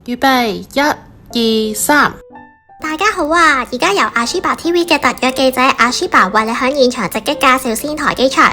預備1、2、3。大家好啊！而家由阿舒爸 TV 嘅特約記者阿舒爸為你喺現場直擊介紹仙台機場。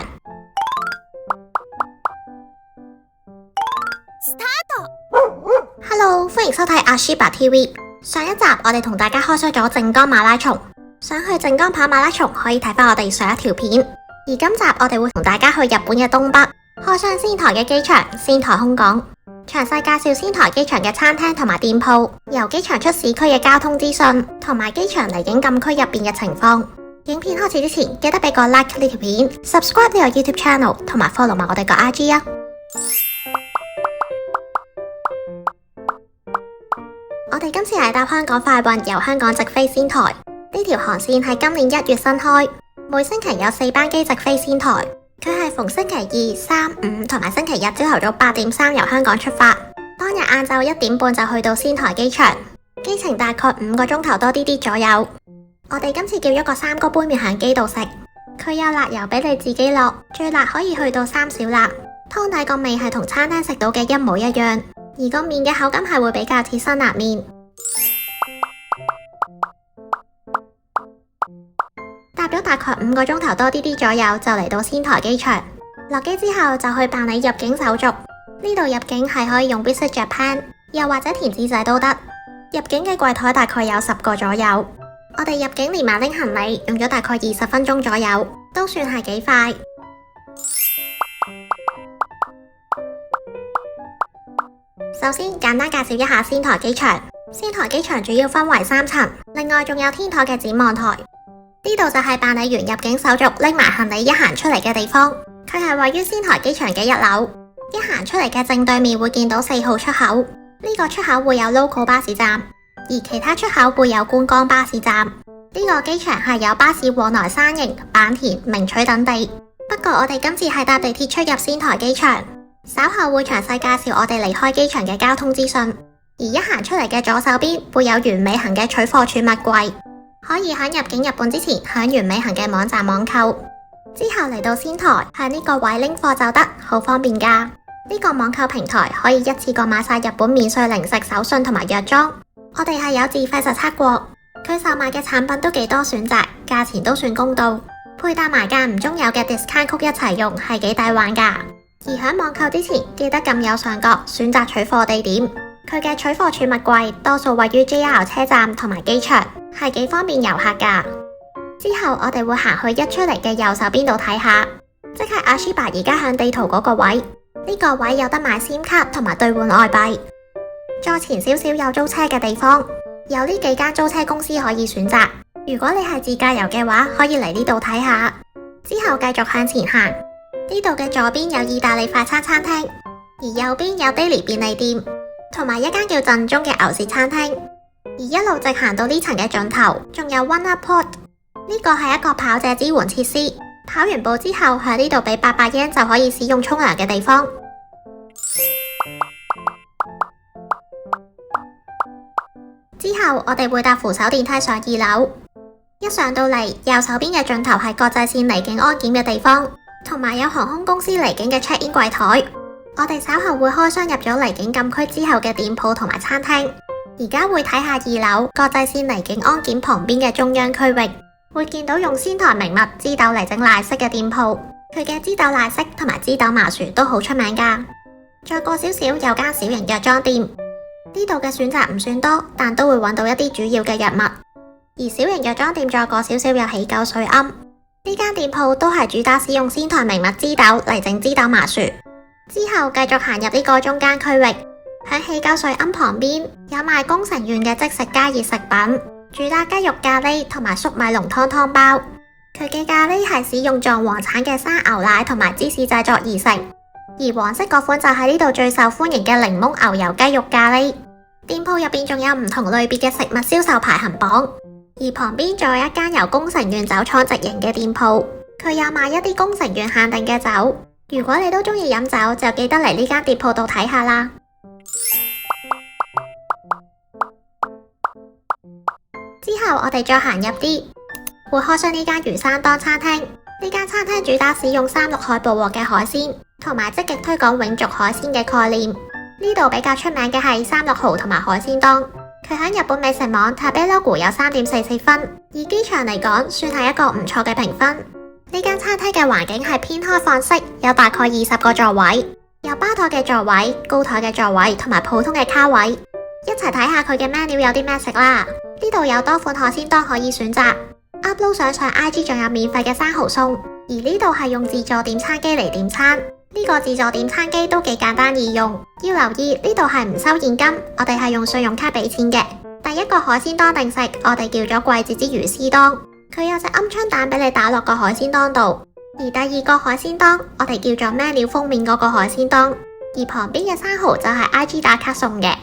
Hello， 歡迎收睇阿舒爸 TV。上一集我哋同大家開箱咗靜岡馬拉松，想去靜岡跑馬拉松可以睇翻我哋上一條片。而今集我哋會同大家去日本嘅東北，開箱仙台嘅機場仙台空港，詳細介紹仙台機場嘅餐廳同埋店鋪，由機場出市區嘅交通資訊，同埋機場離境禁區入邊嘅情況。影片開始之前，記得俾個 like 呢條片 ，subscribe 呢個 YouTube channel， 同埋 follow 埋我哋個 IG 啊！我哋今次係搭香港快運，由香港直飛仙台。呢條航線係今年1月新開，每星期有4班機直飛仙台。佢係逢星期2、3、5同埋星期日朝頭早8點3由香港出發，當日晏晝1點半就去到仙台機場，機程大概5個鐘頭多啲左右。我哋今次叫咗個3個杯麵喺機度食，佢有辣油俾你自己落，最辣可以去到3小辣。湯底個味係同餐廳食到嘅一模一樣，而個麵嘅口感係會比較似辛辣麵。搭咗大概5個鐘頭多啲左右就嚟到仙台機場，落機之後就去辦理入境手續。呢度入境係可以用 Visit Japan， 又或者填紙仔都得。入境嘅櫃台大概有10個左右。我哋入境連埋拎行李用咗大概20分鐘左右，都算係幾快。首先簡單介紹一下仙台機場。仙台機場主要分為3層，另外仲有天台嘅展望台。呢度就係辦理完入境手續拎埋行李一行出嚟嘅地方。佢係位於仙台機場嘅1樓，一行出嚟嘅正對面會見到4號出口。呢個出口會有 local 巴士站，而其他出口會有觀光巴士站。呢個機場係有巴士往來山形、坂田、明取等地。不過我哋今次係搭地鐵出入仙台機場，稍後會詳細介紹我哋離開機場嘅交通資訊。而一行出嚟嘅左手邊會有原美行嘅取貨儲物櫃，可以喺入境日本之前喺原美行嘅網站網購，之後嚟到仙台喺呢個位拎貨就得，好方便噶。呢個網購平台可以一次過買晒日本免稅零食、手信同埋藥妝。我哋係有自費實測過，佢售賣嘅產品都幾多選擇，價錢都算公道，配搭埋間唔中有嘅 discount code 一齊用，係幾抵玩噶。而喺網購之前，記得撳右上角選擇取貨地點。佢嘅取貨儲物櫃多數位於 JR 車站同埋機場，係幾方便遊客噶。之後我哋會行去一出嚟嘅右手邊度睇下，即係阿舒爸而家向地圖嗰個位。呢個位有得買 SIM 卡同埋兌換外幣。再前少少有租車嘅地方，有呢幾間租車公司可以選擇。如果你係自駕遊嘅話，可以嚟呢度睇下。之後繼續向前行，呢度嘅左邊有意大利快餐餐廳，而右邊有 Daily 便利店，同埋一間叫正宗嘅牛舌餐廳。而一路直行到呢層嘅盡頭，仲有 One Up Port， 呢個係一個跑者支援設施。跑完步之後，喺呢度俾800 yen 就可以使用沖涼嘅地方。之後我哋會搭扶手電梯上2樓，一上到嚟，右手邊嘅盡頭係國際線離境安檢嘅地方，同埋有航空公司離境嘅 check-in 櫃台。我哋稍後會開箱入咗離境禁區之後嘅店鋪同埋餐廳。而家會睇下2樓國際線離境安檢旁邊嘅中央區域，會見到用仙台名物枝豆嚟整賴式嘅店鋪，佢嘅枝豆賴式同埋枝豆麻薯都好出名噶。再過少少有間小型藥妝店，呢度嘅選擇唔算多，但都會揾到一啲主要嘅藥物。而小型藥妝店再過少少有喜久水庵，呢間店鋪都係主打使用仙台名物枝豆嚟整枝豆麻薯。之後繼續行入呢個中間區域，喺喜久水庵旁邊有賣宮城縣嘅即食加熱食品，主打雞肉咖喱同埋粟米濃湯湯包。佢嘅咖喱係使用藏皇產嘅生牛奶同埋芝士製作而成，而黃色嗰款就係呢度最受歡迎嘅檸檬牛油雞肉咖喱。店鋪入邊仲有唔同類別嘅食物銷售排行榜，而旁邊仲有一間由宮城縣酒廠直營嘅店鋪，佢有賣一啲宮城縣限定嘅酒。如果你都中意飲酒，就記得嚟呢間店鋪度睇下啦。之後我哋再行入啲，會開箱呢間魚生當餐廳。呢間餐廳主打使用3、6海捕獲嘅海鮮，同埋積極推廣永續海鮮嘅概念。呢度比較出名嘅係36號同埋海鮮檔，佢喺日本美食網 Tabelog 有3.44分，以機場嚟講算係一個唔錯嘅評分。呢間餐廳嘅環境係偏開放式，有大概20個座位，有吧台嘅座位、高台嘅座位同埋普通嘅卡位。一齊睇下佢嘅 menu 有啲咩食啦。呢度有多款海鮮檔可以選擇，upload 相上 IG 仲有免費嘅生蠔送。而呢度係用自助點餐機嚟點餐，呢個自助點餐機都幾簡單易用。要留意呢度係唔收現金，我哋係用信用卡俾錢嘅。第一個海鮮檔定食，我哋叫咗季節之魚絲檔，佢有隻鵪鶉蛋俾你打落個海鮮檔度。而第二個海鮮檔，我哋叫做咩料封面嗰個海鮮檔，而旁邊嘅生蠔就係 IG 打卡送嘅。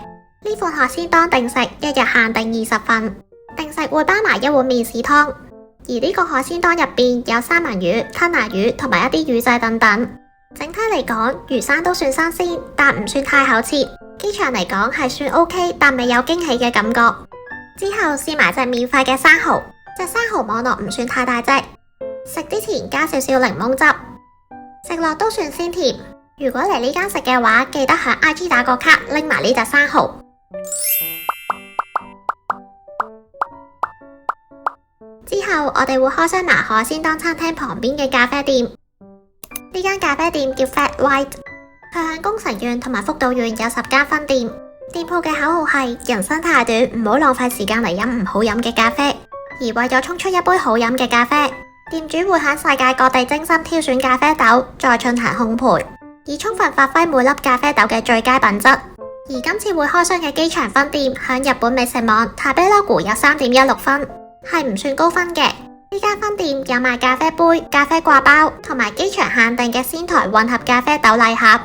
呢款海鮮檔定食一日限定20份，定食會包埋一碗麵豉湯。而呢個海鮮檔入邊有三文魚、吞拿魚同埋一啲魚仔等等。整體嚟講，魚生都算新鮮，但唔算太口切。機場嚟講係算 OK，但未有驚喜嘅感覺。之後試埋隻免費嘅生蠔，隻生蠔網絡唔算太大隻，食之前加少少檸檬汁，食落都算鮮甜。如果嚟呢間食嘅話，記得喺 IG 打個卡拎埋呢隻生蠔。之後我哋會開箱埋海鮮檔餐廳旁邊嘅咖啡店，呢間咖啡店叫 Flat White， 佢喺宮城縣同埋福島縣有10間分店。店鋪嘅口號係人生太短，唔好浪費時間嚟飲唔好飲嘅咖啡。而為咗沖出一杯好飲嘅咖啡，店主會喺世界各地精心挑選咖啡豆，再進行烘焙，以充分發揮每粒咖啡豆嘅最佳品質。而今次會開箱嘅機場分店，喺日本美食網 Tabelog 有3.16分，係唔算高分嘅。呢間分店有賣咖啡杯、咖啡掛包同埋機場限定嘅仙台混合咖啡豆禮盒。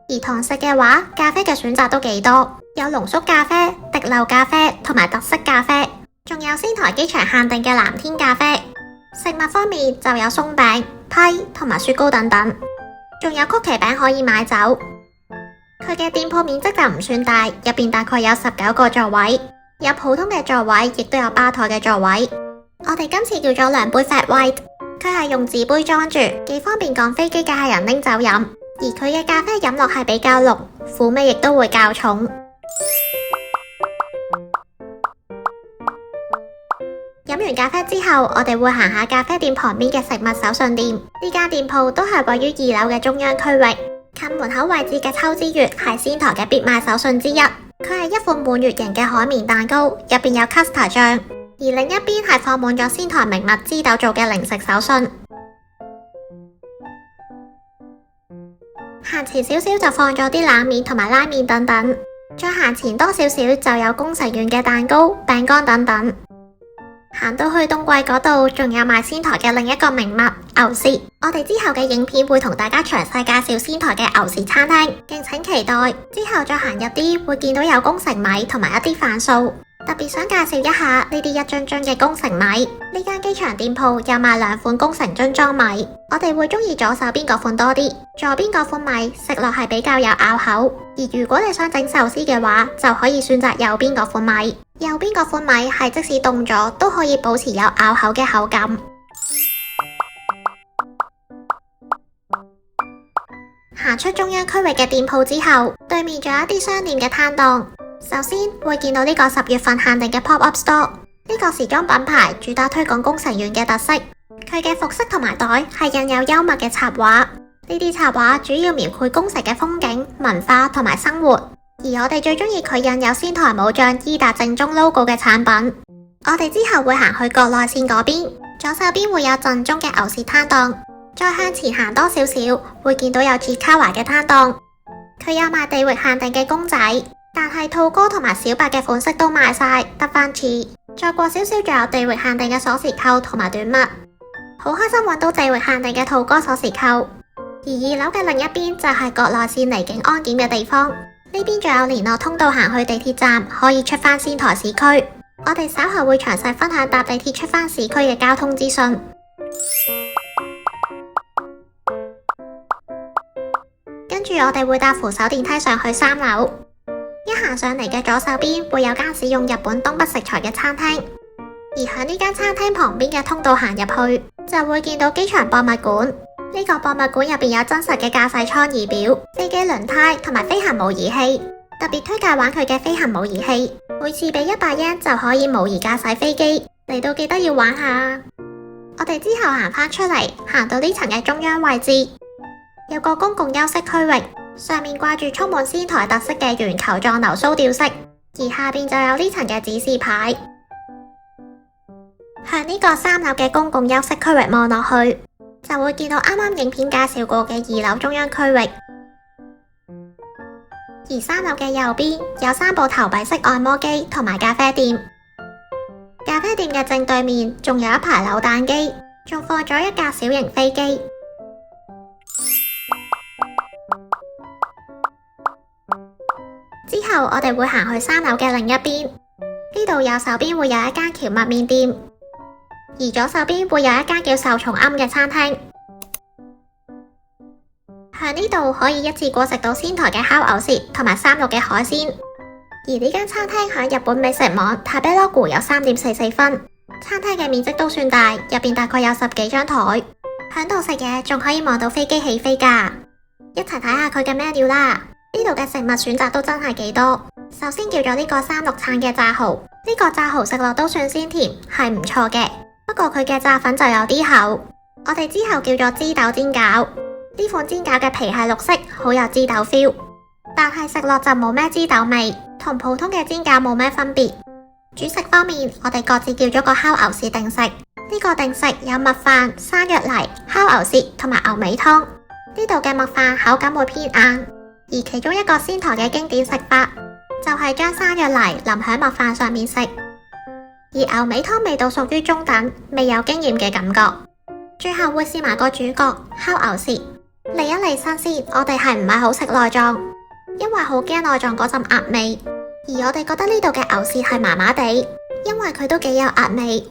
而堂食嘅話，咖啡嘅選擇都幾多，有濃縮咖啡、滴漏咖啡同埋特色咖啡，仲有仙台機場限定嘅藍天咖啡。食物方面就有鬆餅、批同埋雪糕等等，仲有曲奇餅可以買走。佢嘅店鋪面積就唔算大，入邊大概有19個座位，有普通嘅座位，亦都有吧台嘅座位。我哋今次叫咗2杯 Flat White， 佢係用紙杯裝住，幾方便趕飛機嘅客人拎走飲。而佢嘅咖啡飲落係比較濃，苦味亦都會較重。飲完咖啡之後，我哋會行下咖啡店旁邊嘅食物手信店。呢間店鋪都係位於2樓嘅中央區域，近門口位置嘅秋之月係仙台嘅必賣手信之一。佢係一款滿月形嘅海綿蛋糕，入邊有 custard 醬，而另一邊係放滿咗仙台名物枝豆做嘅零食手信。行前少少就放咗啲冷麵同埋拉麵等等，再行前多少少就有宮城縣嘅蛋糕、餅乾等等。行到去冬季嗰度，仲有賣仙台嘅另一個名物牛舌。我哋之後嘅影片會同大家詳細介紹仙台嘅牛舌餐廳，敬請期待。之後再行入啲會見到有宮城米同埋一啲飯素，特別想介紹一下呢啲一樽樽嘅宮城米。呢間機場店鋪有賣2款宮城樽裝米，我哋會中意左手邊嗰款多啲，左邊嗰款米食落係比較有咬口。而如果你想整壽司嘅話，就可以選擇右邊嗰款米。右邊嗰款米係即使凍咗都可以保持有咬口嘅口感。行出中央區域嘅店鋪之後，對面仲有一啲商店嘅攤檔。首先會見到呢個10月份限定嘅 pop-up store， 呢個時裝品牌主打推廣宮城縣嘅特色。佢嘅服飾同埋袋係印有幽默嘅插畫，呢啲插畫主要描繪宮城嘅風景、文化同埋生活。而我哋最中意佢印有仙台武將伊達正宗 logo 嘅產品。我哋之後會行去國內線嗰邊，左手邊會有正宗嘅牛舌攤檔，再向前行多少少會見到有 Chikawa 嘅攤檔，佢有賣地域限定嘅公仔，但係兔哥同埋小白嘅款式都賣晒，得返次。再過少少仲有地域限定嘅鎖匙扣同埋短襪，好開心揾到地域限定嘅兔哥鎖匙扣。而2樓嘅另一邊就係國內線離境安檢嘅地方。呢邊仲有聯絡通道行去地鐵站，可以出返仙台市區。我哋稍後會詳細分享搭地鐵出返市區嘅交通資訊。跟住我哋會搭扶手電梯上去3樓。一行上嚟嘅左手邊會有間使用日本東北食材嘅餐廳，而喺呢間餐廳旁邊嘅通道行入去，就會見到機場博物館。呢個博物館入邊有真實嘅駕駛艙儀表、飛機輪胎同埋飛行模擬器，特別推介玩佢嘅飛行模擬器，每次俾100 yen 就可以模擬駕駛飛機，嚟到記得要玩下。我哋之後行返出嚟，行到呢層嘅中央位置，有個公共休息區域，上面掛住充滿仙台特色嘅圓球狀流蘇吊飾，而下邊就有呢層嘅指示牌。向呢個3樓嘅公共休息區域望落去，就會見到啱啱影片介紹過嘅2樓中央區域。而3樓嘅右邊有3部投幣式按摩機同埋咖啡店。咖啡店嘅正對面仲有一排扭蛋機，仲放咗一架小型飛機。之後我哋會行去3樓嘅另一邊，呢度右手邊會有一間蕎麥麵店，而左手邊會有一間叫壽松庵嘅餐廳。喺呢度可以一次過食到仙台嘅烤牛舌同埋3陸嘅海鮮。而呢間餐廳喺日本美食網 Tabelog 有3.44分，餐廳嘅面積都算大，入邊大概有10幾張台，喺度食嘢仲可以望到飛機起飛㗎。一齊睇下佢嘅 menu 啦，呢度嘅食物選擇都真係幾多。首先叫咗呢個3陸餐嘅炸蠔，呢個炸蠔食落都算鮮甜，係唔錯嘅。不過佢嘅炸粉就有啲厚。我哋之後叫咗枝豆煎餃，呢款煎餃嘅皮係綠色，好有枝豆 feel， 但係食落就冇咩枝豆味，同普通嘅煎餃冇咩分別。主食方面，我哋各自叫咗個烤牛舌定食，呢個定食有麥飯、生藥泥、烤牛舌同埋牛尾湯。呢度嘅麥飯口感會偏硬，而其中一個仙台嘅經典食法就係將生藥泥淋喺麥飯上面食，而牛尾湯味道屬於中等，未有驚艷嘅感覺。最後會試埋個主角烤牛舌，嚟一嚟新鮮。我哋係唔係好食內臟，因為好驚內臟嗰陣鴨味，而我哋覺得呢度嘅牛舌係麻麻地，因為佢都幾有鴨味。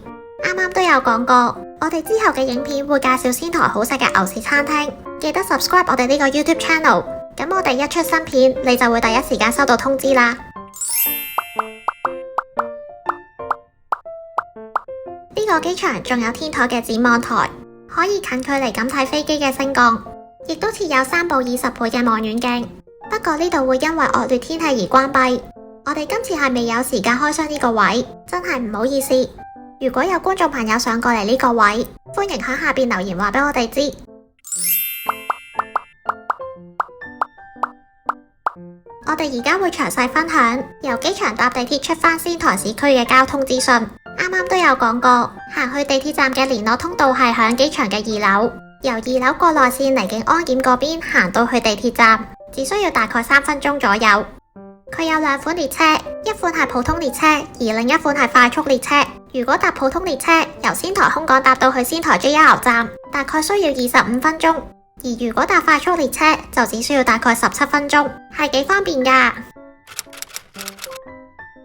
啱啱都有講過，我哋之後嘅影片會介紹仙台好食嘅牛舌餐廳，記得 subscribe 我哋呢個 YouTube channel， 咁我哋一出新片，你就會第一時間收到通知啦。呢個機場仲有天台嘅展望台，可以近距離咁睇飛機嘅升降，亦都設有3部20倍嘅望遠鏡。不過呢度會因為惡劣天氣而關閉，我哋今次係未有時間開箱呢個位，真係唔好意思。如果有觀眾朋友想過嚟呢個位，歡迎喺下邊留言話俾我哋知。我哋而家會詳細分享由機場搭地鐵出返仙台市區嘅交通資訊。啱啱都有講過，行去地鐵站嘅聯絡通道係響機場嘅2樓，由2樓過內線離境安檢嗰邊行到去地鐵站，只需要大概3分鐘左右。佢有2款列車，一款係普通列車，而另一款係快速列車。如果搭普通列車，由仙台空港搭到去仙台 JR 站，大概需要25分鐘；而如果搭快速列車，就只需要大概17分鐘，係幾方便㗎。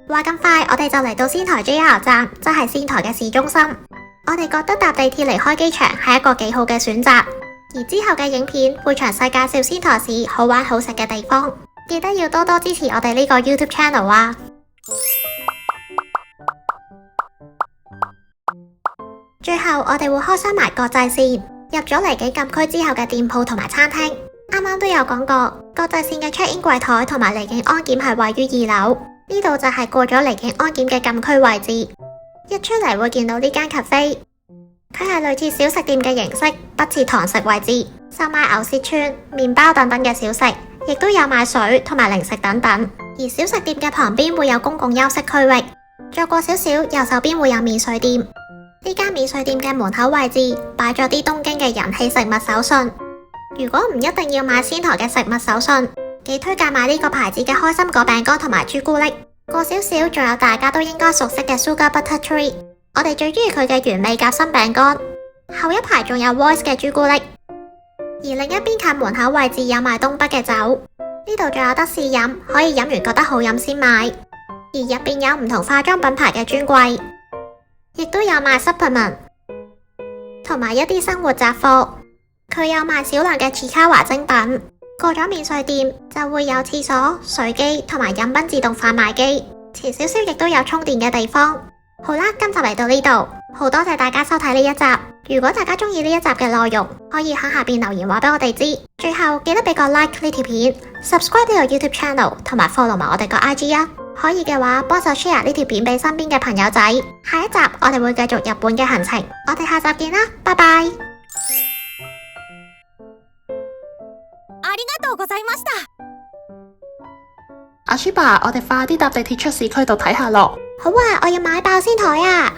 話咁快，我哋就嚟到仙台 JR 站，即係仙台嘅市中心。我哋覺得搭地鐵離開機場係一個幾好嘅選擇，而之後嘅影片會詳細介紹仙台市好玩好食嘅地方，記得要多多支持我哋呢個 YouTube channel 啊！最後我哋會開箱埋國際線，入咗離境禁區之後嘅店鋪同埋餐廳。啱啱都有講過，國際線嘅 check in 櫃台同埋離境安檢係位於2樓，呢度就係過咗離境安檢嘅禁區位置。一出嚟會見到呢間 cafe， 佢係類似小食店嘅形式，不設堂食位置，售賣牛舌串、麵包等等嘅小食，亦都有賣水同埋零食等等。而小食店嘅旁邊會有公共休息區域，再過少少右手邊會有免稅店。呢間免稅店嘅門口位置擺咗啲東京嘅人氣食物手信，如果唔一定要買仙台嘅食物手信，幾推介買呢個牌子嘅開心果餅乾同埋朱古力。過少少仲有大家都應該熟悉嘅 Sugar Butter Tree， 我哋最中意佢嘅原味夾心餅乾。後一排仲有 Voice 嘅朱古力，而另一邊近門口位置有賣東北嘅酒，呢度仲有得試飲，可以飲完覺得好飲先買。而入邊有唔同化妝品牌嘅專櫃，亦都有賣 supplement 同埋一啲生活雜貨。佢有賣少量嘅次卡華精品。過咗免稅店就會有廁所、水機同埋飲品自動販賣機，前少少亦都有充電嘅地方。好啦，今集嚟到呢度，好多謝大家收睇呢一集。如果大家中意呢一集嘅內容，可以喺下邊留言話俾我哋知。最後記得俾個 like 呢條片 ，subscribe 呢個 YouTube channel， 同埋 follow 埋我哋個 IG 啊。可以嘅話，幫手 share 呢條片俾身邊嘅朋友仔。下一集我哋會繼續日本嘅行程，我哋下集見啦，拜拜。ありがとうございました。阿舒爸，我哋快啲搭地鐵出市區度睇下咯。好啊，我要買爆仙台啊！